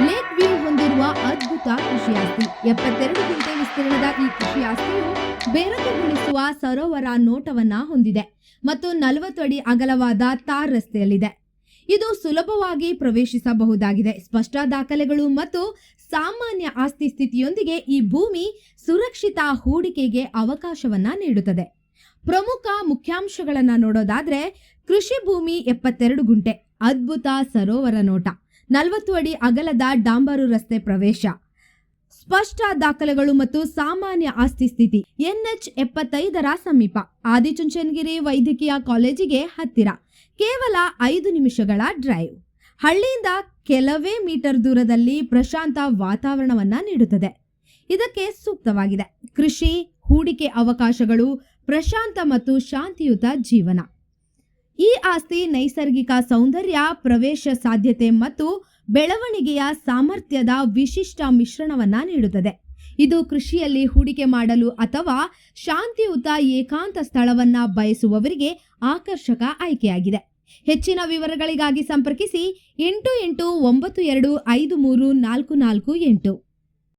Lake view ಹೊಂದಿರುವ ಅದ್ಭುತ ಕೃಷಿ ಆಸ್ತಿ. 72 ಗುಂಟೆ ವಿಸ್ತೀರ್ಣದ ಈ ಕೃಷಿ ಆಸ್ತಿಯು ಬೆರಗುಗೊಳಿಸುವ ಸರೋವರ ನೋಟವನ್ನ ಹೊಂದಿದೆ ಮತ್ತು 40 ಅಡಿ ಅಗಲವಾದ ತಾರ್ ರಸ್ತೆಯಲ್ಲಿದೆ. ಇದು ಸುಲಭವಾಗಿ ಪ್ರವೇಶಿಸಬಹುದಾಗಿದೆ. ಸ್ಪಷ್ಟ ದಾಖಲೆಗಳು ಮತ್ತು ಸಾಮಾನ್ಯ ಆಸ್ತಿ ಸ್ಥಿತಿಯೊಂದಿಗೆ ಈ ಭೂಮಿ ಸುರಕ್ಷಿತ ಹೂಡಿಕೆಗೆ ಅವಕಾಶವನ್ನ ನೀಡುತ್ತದೆ. ಪ್ರಮುಖ ಮುಖ್ಯಾಂಶಗಳನ್ನ ನೋಡೋದಾದ್ರೆ, ಕೃಷಿ ಭೂಮಿ 72 ಗುಂಟೆ, ಅದ್ಭುತ ಸರೋವರ ನೋಟ, 40 ಅಡಿ ಅಗಲದ ಡಾಂಬರು ರಸ್ತೆ ಪ್ರವೇಶ, ಸ್ಪಷ್ಟ ದಾಖಲೆಗಳು ಮತ್ತು ಸಾಮಾನ್ಯ ಆಸ್ತಿ ಸ್ಥಿತಿ, NH 75ರ ಸಮೀಪ, ಆದಿಚುಂಚನಗಿರಿ ವೈದ್ಯಕೀಯ ಕಾಲೇಜಿಗೆ ಹತ್ತಿರ, ಕೇವಲ 5 ನಿಮಿಷಗಳ ಡ್ರೈವ್, ಹಳ್ಳಿಯಿಂದ ಕೆಲವೇ ಮೀಟರ್ ದೂರದಲ್ಲಿ ಪ್ರಶಾಂತ ವಾತಾವರಣವನ್ನ ನೀಡುತ್ತದೆ. ಇದಕ್ಕೆ ಸೂಕ್ತವಾಗಿದೆ. ಕೃಷಿ, ಹೂಡಿಕೆ ಅವಕಾಶಗಳು, ಪ್ರಶಾಂತ ಮತ್ತು ಶಾಂತಿಯುತ ಜೀವನ. ಈ ಆಸ್ತಿ ನೈಸರ್ಗಿಕ ಸೌಂದರ್ಯ, ಪ್ರವೇಶ ಸಾಧ್ಯತೆ ಮತ್ತು ಬೆಳವಣಿಗೆಯ ಸಾಮರ್ಥ್ಯದ ವಿಶಿಷ್ಟ ಮಿಶ್ರಣವನ್ನ ನೀಡುತ್ತದೆ. ಇದು ಕೃಷಿಯಲ್ಲಿ ಹೂಡಿಕೆ ಮಾಡಲು ಅಥವಾ ಶಾಂತಿಯುತ ಏಕಾಂತ ಸ್ಥಳವನ್ನ ಬಯಸುವವರಿಗೆ ಆಕರ್ಷಕ ಆಯ್ಕೆಯಾಗಿದೆ. ಹೆಚ್ಚಿನ ವಿವರಗಳಿಗಾಗಿ ಸಂಪರ್ಕಿಸಿ 8892534448.